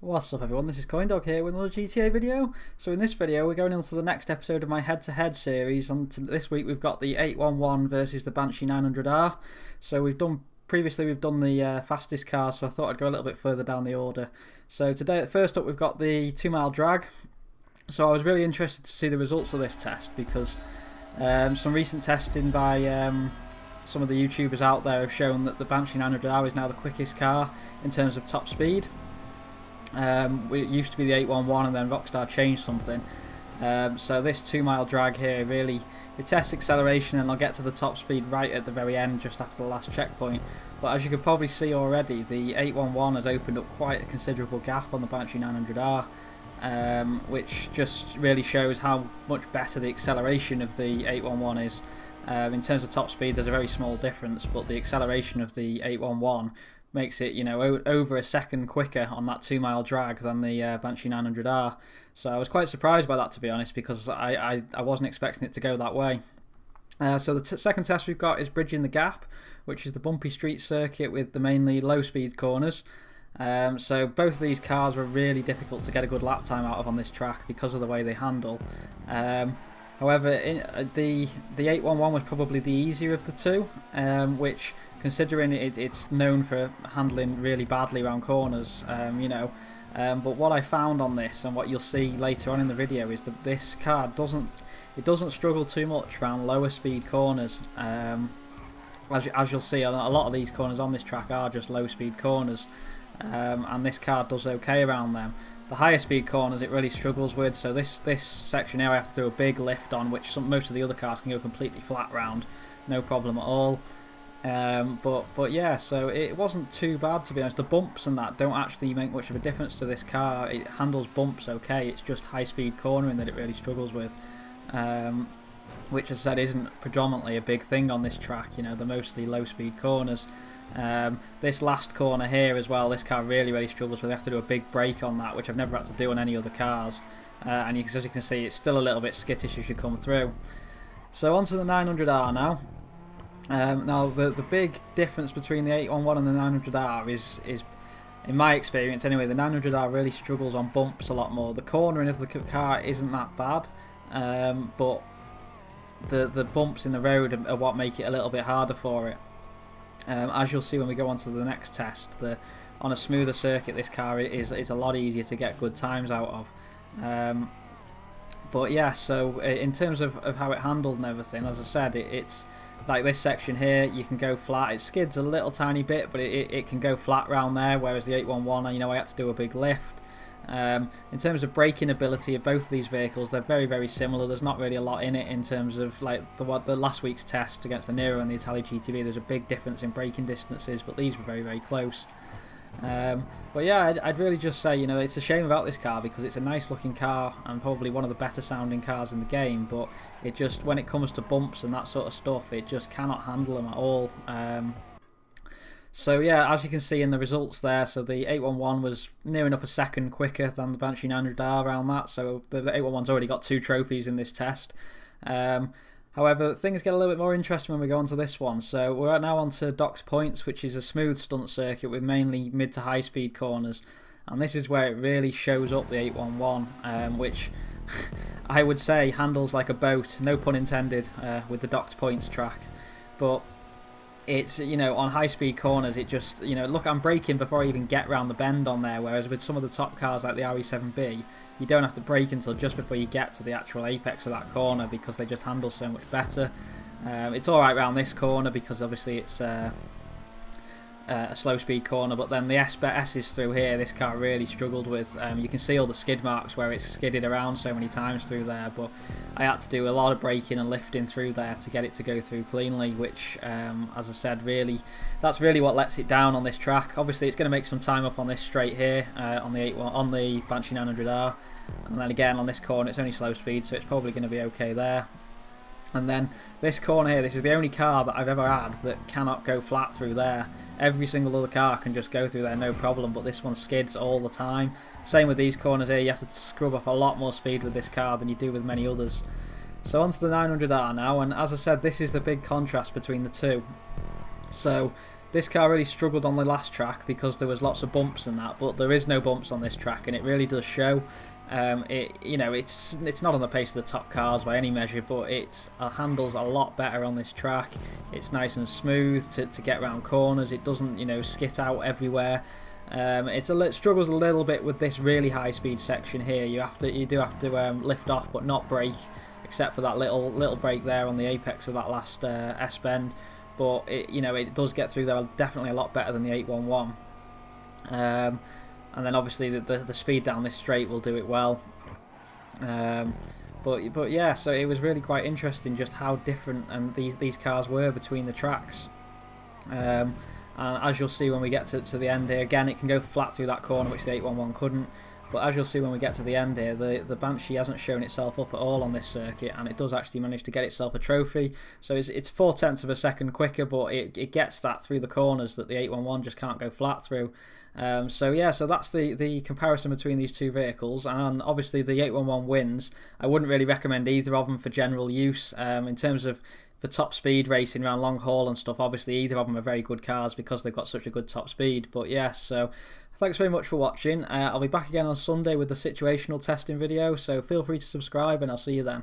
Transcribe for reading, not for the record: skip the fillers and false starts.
What's up everyone, this is CoyneDawg here with another GTA video. So in this video we're going into the next episode of my head-to-head series, and this week we've got the 811 versus the Banshee 900R. So we've done the fastest car, so I thought I'd go a little bit further down the order. So today, first up, we've got the 2 mile drag. So I was really interested to see the results of this test because some recent testing by some of the YouTubers out there have shown that the Banshee 900R is now the quickest car in terms of top speed. It used to be the 811 and then Rockstar changed something. So this 2 mile drag here really, it tests acceleration, and I'll get to the top speed right at the very end just after the last checkpoint. But as you can probably see already, the 811 has opened up quite a considerable gap on the Banshee 900R, which just really shows how much better the acceleration of the 811 is. In terms of top speed there's a very small difference, but the acceleration of the 811 makes it, over a second quicker on that 2 mile drag than the Banshee 900R. So I was quite surprised by that, to be honest, because I wasn't expecting it to go that way. So the second test we've got is bridging the gap, which is the bumpy street circuit with the mainly low speed corners. So both of these cars were really difficult to get a good lap time out of on this track because of the way they handle. However, the 811 was probably the easier of the two, which, considering it's known for handling really badly around corners, but what I found on this, and what you'll see later on in the video, is that this car doesn't struggle too much around lower speed corners. As you'll see, a lot of these corners on this track are just low speed corners, and this car does okay around them. The higher speed corners it really struggles with, so this section here I have to do a big lift on, which most of the other cars can go completely flat round, no problem at all. But yeah, so it wasn't too bad, to be honest. The bumps and that don't actually make much of a difference to this car. It handles bumps okay, it's just high speed cornering that it really struggles with, which, as I said, isn't predominantly a big thing on this track. They're mostly low speed corners. This last corner here as well, this car really struggles with. They have to do a big brake on that, which I've never had to do on any other cars, and as you can see, it's still a little bit skittish as you come through. So onto the 900R now. Now the big difference between the 811 and the 900R is, in my experience anyway, the 900R really struggles on bumps a lot more. The cornering of the car isn't that bad, but the bumps in the road are what make it a little bit harder for it. As you'll see when we go on to the next test, on a smoother circuit this car is a lot easier to get good times out of. But yeah, so in terms of how it handled and everything, as I said, it's like this section here, you can go flat. It skids a little tiny bit, but it can go flat round there, whereas the 811, I had to do a big lift. In terms of braking ability of both of these vehicles, they're very similar. There's not really a lot in it in terms of like the last week's test against the Nero and the Italia GTB. There's a big difference in braking distances, but these were very close. But yeah, I'd really just say, it's a shame about this car because it's a nice looking car and probably one of the better sounding cars in the game, but it just, when it comes to bumps and that sort of stuff, it just cannot handle them at all. So yeah, as you can see in the results there, so the 811 was near enough a second quicker than the Banshee 900R around that, so the 811's already got 2 trophies in this test. However, things get a little bit more interesting when we go on to this one. So we're now on to Doc's Points, which is a smooth stunt circuit with mainly mid to high speed corners, and this is where it really shows up the 811, which I would say handles like a boat, no pun intended, with the Doc's Points track. But it's, on high speed corners, it just, look, I'm braking before I even get round the bend on there, whereas with some of the top cars like the RE7B, you don't have to brake until just before you get to the actual apex of that corner because they just handle so much better. It's alright around this corner because obviously it's a slow speed corner, but then the S's through here this car really struggled with. You can see all the skid marks where it's skidded around so many times through there, but I had to do a lot of braking and lifting through there to get it to go through cleanly, which, as I said, that's really what lets it down on this track. Obviously it's going to make some time up on this straight here, on the Banshee 900R, and then again on this corner it's only slow speed, so it's probably going to be okay there. And then this corner here, this is the only car that I've ever had that cannot go flat through there. Every single other car can just go through there no problem, but this one skids all the time. Same with these corners here, you have to scrub up a lot more speed with this car than you do with many others. So onto the 900R now, and as I said, this is the big contrast between the two. So This car really struggled on the last track because there was lots of bumps and that, but there is no bumps on this track, and it really does show. It's not on the pace of the top cars by any measure, but it handles a lot better on this track. It's nice and smooth to get around corners. It doesn't, you know, skit out everywhere. It struggles a little bit with this really high speed section here. You do have to lift off but not brake, except for that little brake there on the apex of that last S bend. But it does get through there definitely a lot better than the 811. And then obviously the speed down this straight will do it well. But yeah, so it was really quite interesting just how different these cars were between the tracks. And as you'll see when we get to the end here, again it can go flat through that corner, which the 811 couldn't. But as you'll see when we get to the end here, the Banshee hasn't shown itself up at all on this circuit, and it does actually manage to get itself a trophy. So it's 0.4 of a second quicker, but it gets that through the corners that the 811 just can't go flat through. So yeah, so that's the comparison between these two vehicles, and obviously the 811 wins. I wouldn't really recommend either of them for general use. In terms of the top speed racing around long haul and stuff, obviously either of them are very good cars because they've got such a good top speed. But yeah, so thanks very much for watching. I'll be back again on Sunday with the situational testing video, so feel free to subscribe and I'll see you then.